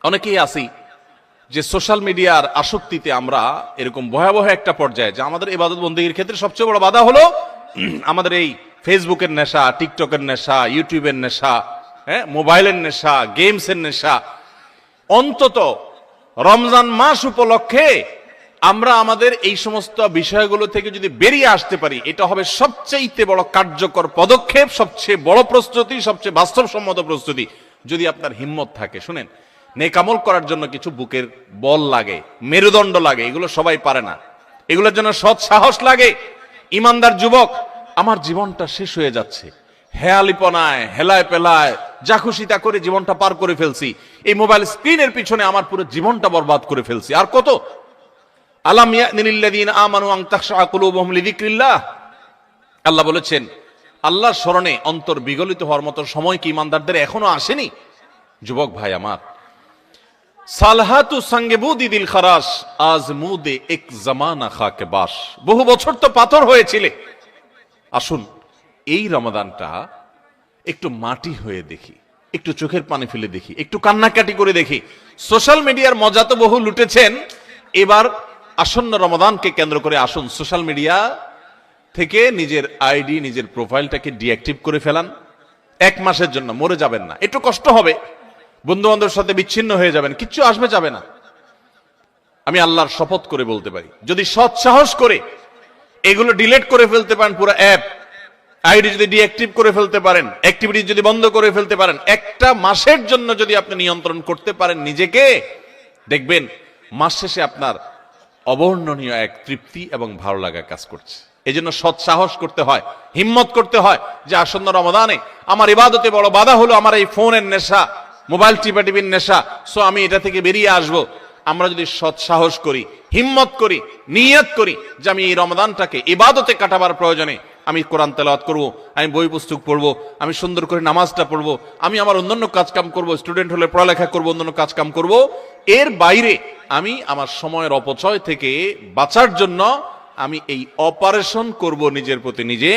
অনেকেই আছি যে সোশ্যাল মিডিয়ার আসক্তিতে আমরা এরকম ভয়াবহ একটা পর্যায়ে, যে আমাদের ইবাদত বন্দেগীর ক্ষেত্রে সবচেয়ে বড় বাধা হলো আমাদের এই ফেসবুকের নেশা, টিকটকের নেশা, ইউটিউবের নেশা, মোবাইলের নেশা, গেমসের নেশা। অন্তত রমজান মাস উপলক্ষে আমরা আমাদের এই সমস্ত বিষয়গুলো থেকে যদি বেরিয়ে আসতে পারি, এটা হবে সবচেয়ে বড় কার্যকর পদক্ষেপ, সবচেয়ে বড় প্রস্তুতি, সবচেয়ে বাস্তবসম্মত প্রস্তুতি। যদি আপনার হিম্মত থাকে, শুনেন, নেকামল করার জন্য কিছু বুকের বল লাগে, মেরুদণ্ড লাগে, এগুলো সবাই পারে না। এগুলোর জন্য সৎ সাহস লাগে। ইমানদার যুবক, আমার জীবনটা শেষ হয়ে যাচ্ছে, হেয়ালিপনায়, হেলায় পেলায়, যা খুশি তা করে জীবনটা পার করে ফেলছি, এই মোবাইল স্ক্রিনের পিছনে আমার পুরো জীবনটা বরবাদ করে ফেলছি, আর কত? আলাম ইয়ানিল্লাযীনা আমানু আন তাখশা কুলুবুহুম লিযিকরিল্লাহ। আল্লাহ বলেছেন, আল্লাহর স্মরণে অন্তর বিগলিত হওয়ার মতো সময় কি ইমানদারদের এখনো আসেনি? যুবক ভাই আমার, সালহাতু সঙ্গে বুদি দিল খারাস, আজ মুদে এক জামানা খাকে বাস। বহু বছর তো পাথর হয়েছিলে, আসুন এই রমাদানটা একটু মাটি হয়ে দেখি, একটু চোখের পানি ফেলে দেখি, একটু কান্নাকাটি করে দেখি। সোশ্যাল মিডিয়ার মজা তো বহু লুটেছেন, এবার আসন্ন রমাদানকে কেন্দ্র করে আসুন সোশ্যাল মিডিয়া থেকে নিজের আইডি, নিজের প্রোফাইলটাকে ডিঅ্যাক্টিভ করে ফেলান। এক মাসের জন্য, মরে যাবেন না, একটু কষ্ট হবে, বন্ধু বান্ধবের সাথে বিচ্ছিন্ন হয়ে যাবেন, কিচ্ছু আসবে যাবে না। আমি আল্লাহর শপথ করে বলতে পারি, যদি সৎ সাহস করে এগুলো ডিলিট করে ফেলতে পারেন, পুরো অ্যাপ আইডি যদি ডিঅ্যাক্টিভ করে ফেলতে পারেন, অ্যাক্টিভিটি যদি বন্ধ করে ফেলতে পারেন, একটা মাসের জন্য যদি আপনি নিয়ন্ত্রণ করতে পারেন নিজেকে, দেখবেন মাস শেষে আপনার অবর্ণনীয় এক তৃপ্তি এবং ভালো লাগা কাজ করছে। এই জন্য সৎ সাহস করতে হয়, হিম্মত করতে হয় যে আসন্ন রমাদানে আমার ইবাদতে বড় বাধা হলো আমার এই ফোনের নেশা, মোবাইল টিপাটিপির নেশা, সো আমি এটা থেকে বেরিয়ে আসব। আমরা যদি সৎ সাহস করি, হিম্মত করি, নিয়ত করি যে আমি এই রমাদানটাকে ইবাদতে কাটাবার প্রয়োজনে আমি কোরআন তেলাওয়াত করব, আমি বই পুস্তক পড়বো, আমি সুন্দর করে নামাজটা পড়বো, আমি আমার অন্যান্য কাজকাম করব, স্টুডেন্ট হলে পড়ালেখা করব, অন্যান্য কাজকাম করব, এর বাইরে আমি আমার সময়ের অপচয় থেকে বাঁচার জন্য আমি এই অপারেশন করব, নিজের প্রতি নিজে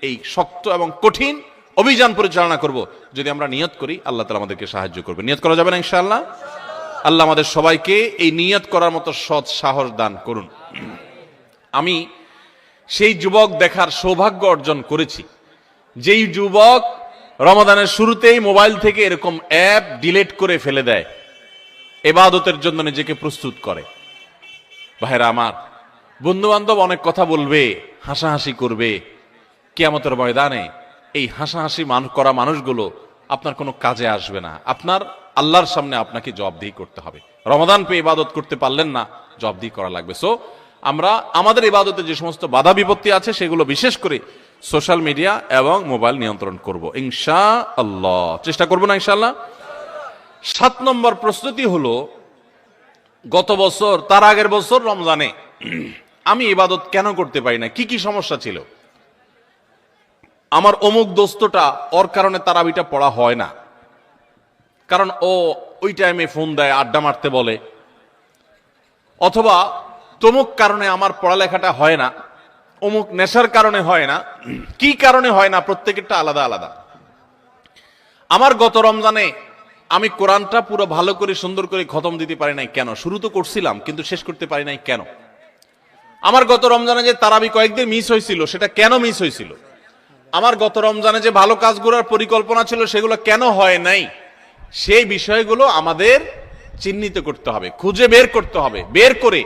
এই শক্ত এবং কঠিন অভিযান পরিচালনা করব। যদি আমরা নিয়ত করি, আল্লাহ তাআলা আমাদেরকে সাহায্য করবে। নিয়ত করা যাবে না ইনশাআল্লাহ? আল্লাহ আমাদের সবাইকে এই নিয়ত করার মতো সৎ সাহস দান করুন। আমি সেই যুবক দেখার সৌভাগ্য অর্জন করেছি, যেই যুবক রমাদানের শুরুতেই মোবাইল থেকে এরকম অ্যাপ ডিলিট করে ফেলে দেয়, ইবাদতের জন্য নিজেকে প্রস্তুত করে। ভাইরা আমার, বন্ধু বান্ধব অনেক কথা বলবে, হাসাহাসি করবে, কিয়ামতের ময়দানে এই হাসাহাসি করা মানুষগুলো আপনার কোনো কাজে আসবে না। আপনার আল্লাহর সামনে আপনাকে জবাবদিহি করতে হবে। রমাদান পেয়ে ইবাদত করতে পারলেন না, জবাবদিহি করা লাগবে। সো আমরা আমাদের ইবাদতে যে সমস্ত বাধা বিপত্তি আছে সেগুলো বিশেষ করে সোশ্যাল মিডিয়া এবং মোবাইল নিয়ন্ত্রণ করব ইনশাআল্লাহ, চেষ্টা করব না ইনশাআল্লাহ? 7 নম্বর প্রস্তুতি হলো, গত বছর, তার আগের বছর রমজানে আমি ইবাদত কেন করতে পারি না, কি কি সমস্যা ছিল? আমার অমুক দোস্তটা, ওর কারণে তারাবিটা পড়া হয় না, কারণ ও ওই টাইমে ফোন দেয়, আড্ডা মারতে বলে, অথবা তমুক কারণে আমার পড়ালেখাটা হয় না, অমুক নেশার কারণে হয় না। কি কারণে হয় না, প্রত্যেকেরটা আলাদা আলাদা। আমার গত রমজানে আমি কোরআনটা পুরো ভালো করে সুন্দর করে খতম দিতে পারি নাই কেন? শুরু তো করছিলাম কিন্তু শেষ করতে পারি নাই কেন? আমার গত রমজানে যে তারাবি কয়েকদিন মিস হয়েছিল, সেটা কেন মিস হয়েছিল? আমার গত রমজানে যে ভালো কাজগুলোর পরিকল্পনা ছিল, সেগুলো কেন হয় নাই? সেই বিষয়গুলো আমাদের চিহ্নিত করতে হবে, খুঁজে বের করতে হবে। বের করে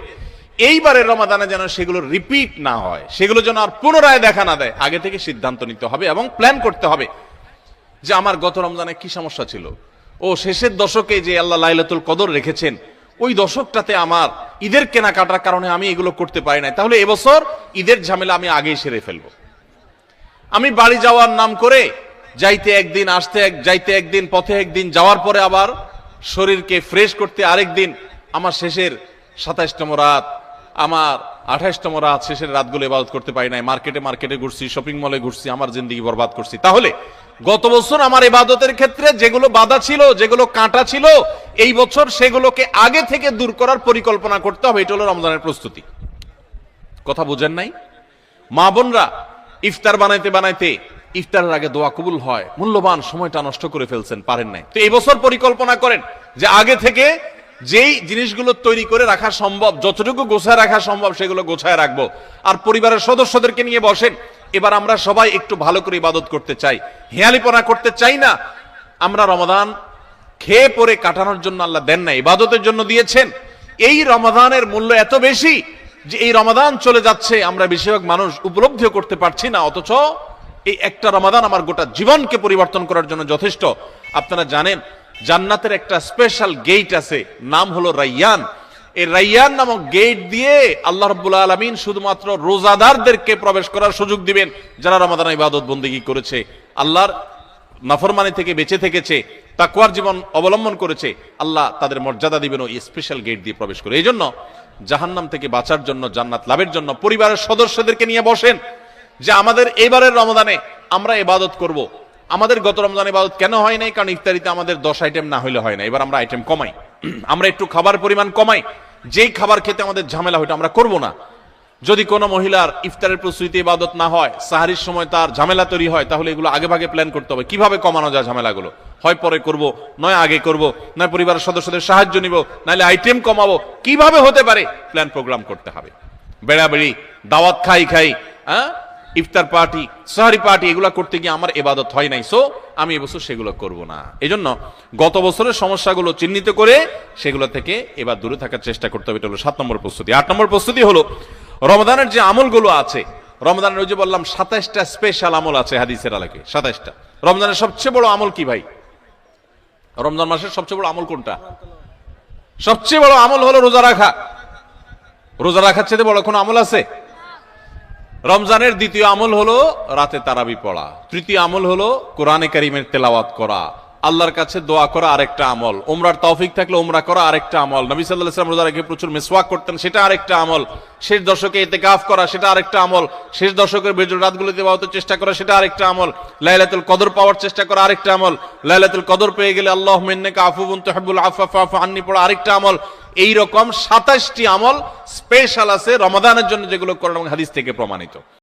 এইবারের রমাদানে যেন সেগুলো রিপিট না হয়, সেগুলো যেন আর পুনরায় দেখা না দেয়, আগে থেকে সিদ্ধান্ত নিতে হবে এবং প্ল্যান করতে হবে যে আমার গত রমজানে কি সমস্যা ছিল। ও শেষের দশকে যে আল্লাহ লাইলাতুল কদর রেখেছেন, ওই দশকটাতে আমার ঈদের কেনাকাটার কারণে আমি এগুলো করতে পারি নাই, তাহলে এবছর ঈদের ঝামেলা আমি আগেই সেরে ফেলবো। আমি বাড়ি যাওয়ার নাম করে যাইতে একদিন, আসতে যাইতে একদিন, পথে একদিন, যাওয়ার পরে আবার শরীরকে ফ্রেশ করতে আরেকদিন, আমার শেষের 27তম রাত, আমার 28তম রাত, শেষের রাতগুলো ইবাদত করতে পারি নাই। মার্কেটে ঘুরছি, শপিং মলে ঘুরছি, আমার জিন্দেগি বরবাদ করছি। তাহলে গত বছর আমার ইবাদতের ক্ষেত্রে যেগুলো বাধা ছিল, যেগুলো কাঁটা ছিল, এই বছর সেগুলোকে আগে থেকে দূর করার পরিকল্পনা করতে হবে। এটা হলো রমজানের প্রস্তুতি। কথা বুঝেন নাই? মা বোনরা ইফতার বানাইতে বানাইতে ইফতারের আগে দোয়া কবুল হয়, মূল্যবান সময়টা নষ্ট করে ফেলছেন, পারেন নাই। তো এই বছর পরিকল্পনা করেন যে আগে থেকে যেই জিনিসগুলো তৈরি করে রাখা সম্ভব, যতটুকু গোছায় রাখা সম্ভব সেগুলো গোছায় রাখবো। আর পরিবারের সদস্যদেরকে নিয়ে বসেন, এবার আমরা সবাই একটু ভালো করে ইবাদত করতে চাই, হেয়ালিপনা করতে চাই না। আমরা রমাদান খেয়ে পরে কাটানোর জন্য আল্লাহ দেন না, ইবাদতের জন্য দিয়েছেন। এই রমাদানের মূল্য এত বেশি যে এই রমাদান চলে যাচ্ছে, আমরা বেশিরভাগ মানুষ উপলব্ধিও করতে পারছি না, অথচ এই একটা রমাদান আমার গোটা জীবনকে পরিবর্তন করার জন্য যথেষ্ট। আপনারা জানেন জান্নাতের একটা স্পেশাল গেট আছে, নাম হলো রাইয়ান। এই রাইয়ান নামক গেট দিয়ে আল্লাহ রাব্বুল আলামিন শুধুমাত্র রোজাদারদেরকে প্রবেশ করার সুযোগ দিবেন, যারা রমাদান ইবাদত বন্দেগী করেছে, আল্লাহর নাফরমানি থেকে বেঁচে থেকেছে, তাকওয়ার জীবন অবলম্বন করেছে। আল্লাহ তাদের মর্যাদা দিবেন ওই স্পেশাল গেট দিয়ে প্রবেশ করে। এই জন্য জাহান্নাম থেকে বাঁচার জন্য, জান্নাত লাভের জন্য পরিবারের সদস্যদেরকে নিয়ে বসেন যে আমাদের এবারের রমাদানে আমরা ইবাদত করব। আমাদের গত রমজানে ইবাদত কেন হয় নাই? কারণ ইফতারিতে আমাদের 10 আইটেম না হইলে হয় না। এবার আমরা আইটেম কমাই, আমরা একটু খাবার পরিমাণ কমাই। যেই খাবার খেতে আমাদের ঝামেলা হইতো আমরা করব না। যদি কোনো মহিলার ইফতারের প্রস্তুতি ইবাদত না হয়, সাহারির সময় তার ঝামেলা তৈরি হয়, তাহলে এগুলো আগে ভাগে প্ল্যান করতে হবে কিভাবে কমানো যায় ঝামেলাগুলো। হয় পরে করব, নয় আগে করব, নয় পরিবারের সদস্যদের সাহায্য নিব, নাহলে আইটেম কমাবো, কিভাবে হতে পারে প্ল্যান প্রোগ্রাম করতে হবে। বেড়াবেড়ি, দাওয়াত খাই, ইফতার পার্টি, সাহারি পার্টি, এগুলো করতে গিয়ে আমার ইবাদত হয় নাই, সো আমি এবছর সেগুলো করব না। এজন্য গত বছরের সমস্যাগুলো চিহ্নিত করে সেগুলো থেকে এবার দূরে থাকার চেষ্টা করতে হবে। এটা হলো 7 নম্বর প্রস্তুতি। 8 নম্বর প্রস্তুতি হলো রমাদানের যে আমলগুলো আছে, রমাদানের ওই যে বললাম 27টা স্পেশাল আমল আছে হাদিসের আলোকে, 27টা। রমজানের সবচেয়ে বড় আমল কি ভাই? রমজান মাসের সবচেয়ে বড় আমল কোনটা? সবচেয়ে বড় আমল হলো রোজা রাখা। রোজা রাখার চেয়ে বড় কোনো আমল আছে? রমজানের দ্বিতীয় আমল হলো রাতে তারাবি পড়া, তৃতীয় আমল হলো কোরআনে কারীমের তেলাওয়াত করা, আল্লাহর কাছে দোয়া করা আরেকটা আমল, উমরার তৌফিক থাকলে উমরা করা আরেকটা আমল, নবী সাল্লাল্লাহু আলাইহি ওয়াসাল্লাম রোজা রেখে প্রচুর মিসওয়াক করতেন, সেটা আরেকটা আমল, শেষ দশকে ইতিকাফ করা সেটা আরেকটা আমল, শেষ দশকের বেজর রাতগুলোতে ইবাদতের চেষ্টা করা সেটা আরেকটা আমল, লাইলাতুল কদর পাওয়ার চেষ্টা করা আরেকটা আমল, লাইলাতুল কদর পেয়ে গেলে আল্লাহুম্মা ইন্নাকা আফুউন তুহিব্বুল আফওয়া ফা'ফু আন্নী পড়া আরেকটা আমল। এই রকম 27টি আমল স্পেশাল আছে রমাদানের জন্য, যেগুলো কোরআন এবং হাদিস থেকে প্রমাণিত।